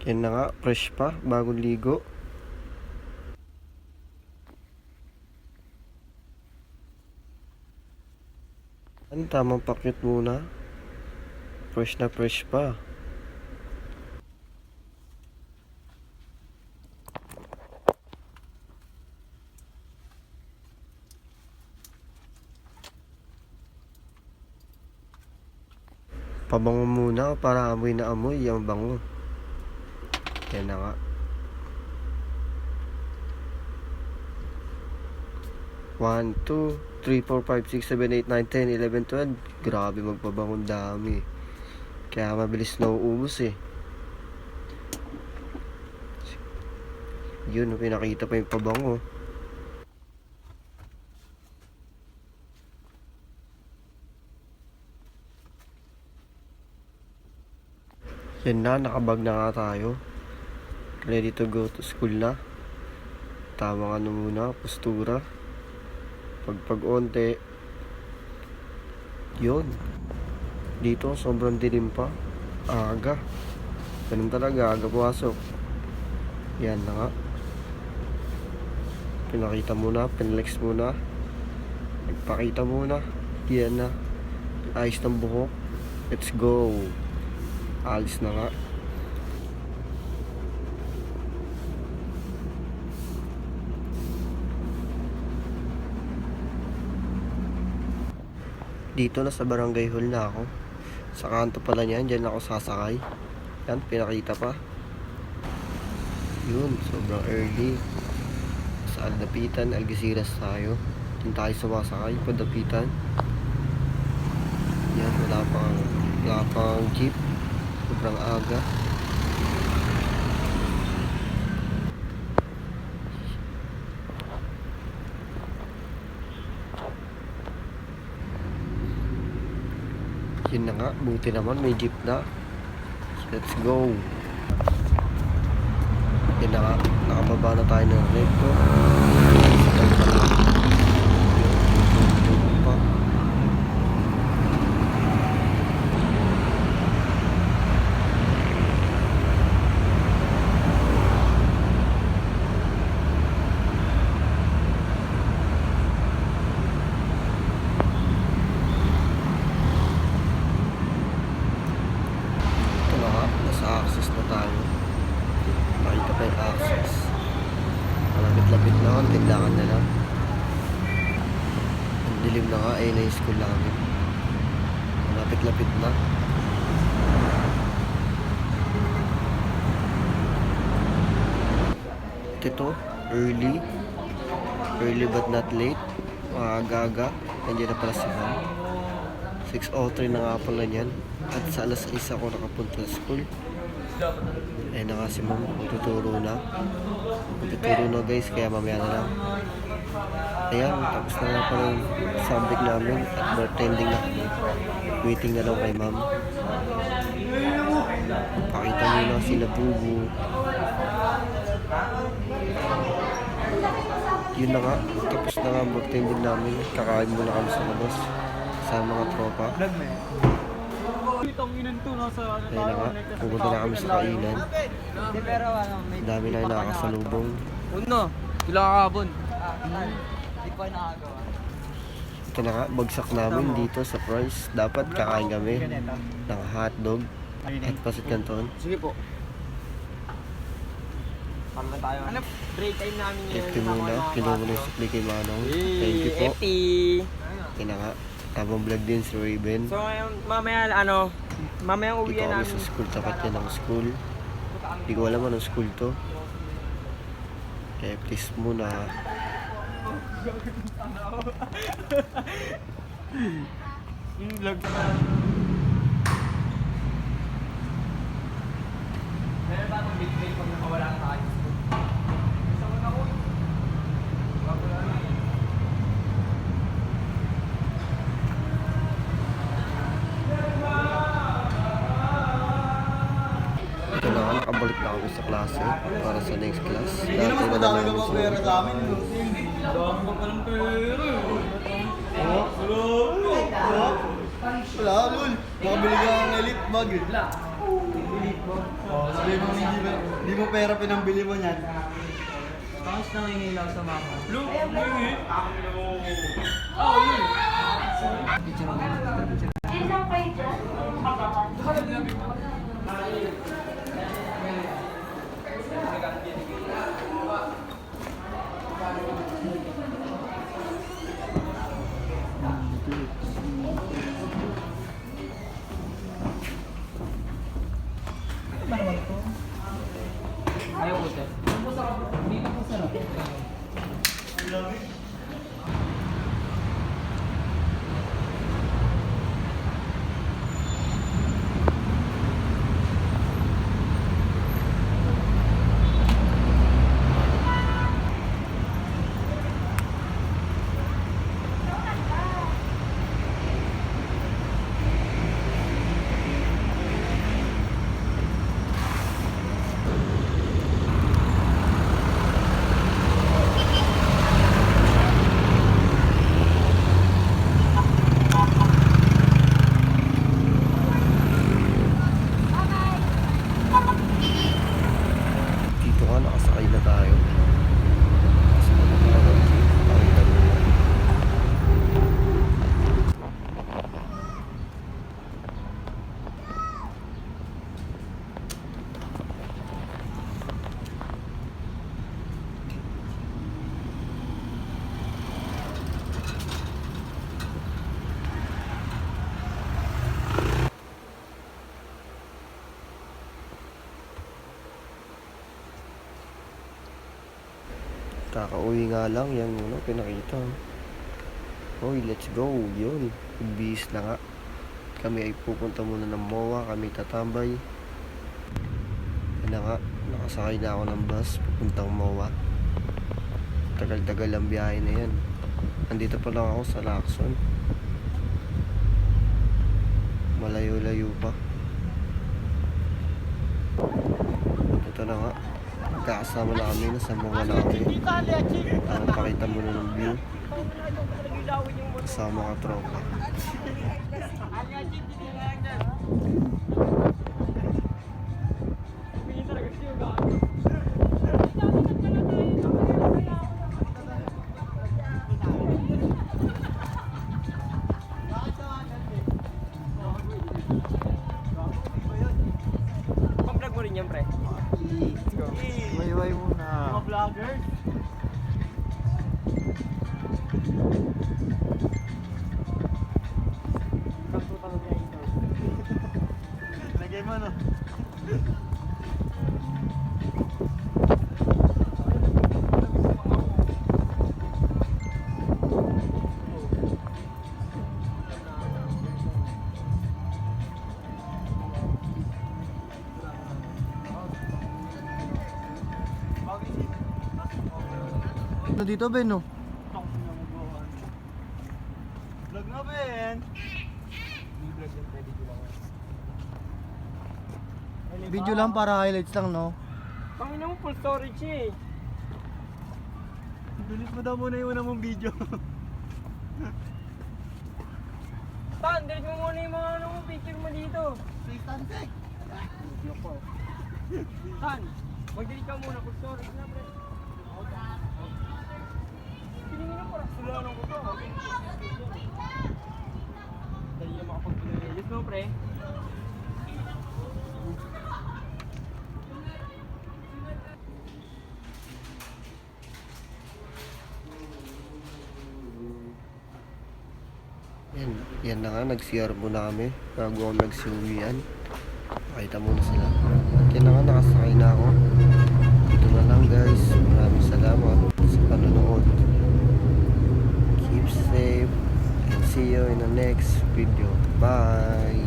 Yan na nga, fresh pa, bagong ligo. Ang tamang pakyut muna. Fresh na fresh pa. Pabango muna para amoy na amoy yung bango. Yan na nga. One, two, 3, 4, 5, 6, 7, 8, 9, 10, 11, 12. Grabe magpabangong dami. Kaya mabilis na uubos eh. Yun, pinakita pa yung pabango. Yan na, nakabag na nga tayo. Ready to go to school na. Tamang ano muna, postura. Pag-onte. Yun. Dito, sobrang dilim pa. Aga. Ganun talaga, aga pumasok. Yan na nga. Pinakita muna, pinlex muna. Nagpakita muna. Yan na. Ayos ng buhok. Let's go. Alis na nga. Dito na sa barangay hall na ako. Sa kanto pala niyan, dyan ako sasakay. Yan, pinakita pa. Yun, sobrang early. Sa Aldapitan, Algeciras tayo. Dyan tayo sumasakay, Padapitan. Yan, wala pang jeep. Sobrang aga. Yun na nga, buti naman may jeep na. Let's go. Yun na nga, nakababa na tayo ng recto. Access na tayo. Makita pa yung access. Malapit-lapit na, tindakan na lang. Ang dilim na nga, ayun na yung school namin. Malapit-lapit na. Ito, early but not late. Aga-aga, nandiyan na pala si ma'am. 6:03 na nga pala niyan. At sa alas 6 ako nakapunta sa school. Ayun na nga si ma'am, magtuturo na guys, kaya mamaya na lang. Ayan, tapos na nga pala yung subject namin at bartending na kami. Waiting na lang kay ma'am. Pakita muna sila bubu. Yun na nga, tapos na nga ang bartending namin. Kakain muna kami sa labas sa mga tropa. Ayun na nga, pupunta na kami sa kainan. Dami na yung nakakasalubong. Uno, ilang kakabon. Di pa nakagawa. Ito na nga, bagsak namin dito sa price. Dapat kakain kami ng hotdog at pasit canton. Sige po. Parang tayo. Ano, break time namin ngayon. FT muna, kinuha mo na yung supli kay Manong. Thank you po. FT. Ito na nga, tabang vlog din si Raven. So ngayon, mamaya uwi Dito na kami namin. sa school, tapat yan ng school. Hindi ko alam anong school to. Kaya please muna. Yung vlog. Meron ba itong big break pag nakawala ka tayo? Gusto mo na ko. Ito na nga, nakabalik na kami sa klase para sa next class. Dati na namin sa Wala, lul. Nakabili ka ng elite bag. Oh, sabi mo hindi mo pera pinambili mo niyan. Bakit nangingilaw sa mama? Look! Oh, yun! Picture mo. Ayaw ko, sir. Dito po, sir. Dito nga, nakasakay na tayo. Kasi nakakalaw, ang dalawa. Kakauwi nga lang, yan muna pinakita. Hoy, let's go, yun. Bihis na nga. Kami ay pupunta muna ng MOA, kami tatambay. Yan na nga, nakasakay na ako ng bus, pupuntang MOA. Tagal-tagal ang biyahe na yan. Andito pa lang ako sa Lacson. Malayo-layo pa. Ito na nga. Magkakasama na kami, nasa MOA na kami. Ang pakita mo na ng view. Kasama ka tropa. Pang-vlog mo rin yan, pre. Wayway muna. Mga vloggers. Lagay mo no. Dito Ben no. Vlog na Ben. Video lang para highlights lang no. Pangina mo, full storage eh. Bilis mo daw muna yung una mong video. Tan, delete mo muna yung mga ano mo, picture mo dito. Tan, mag-delete ka muna, full storage na, pre. Piningin na parang sulanan ko to. Dali na makapag-pinag. Yes mo, pre. Yan na nga, nag-CR muna kami bago ako nagsiuwian. Pakita muna sila. At yan na nga, nakasakay na ako. Ito na lang guys. Maraming salamat sa panonood. Keep safe and see you in the next video. Bye!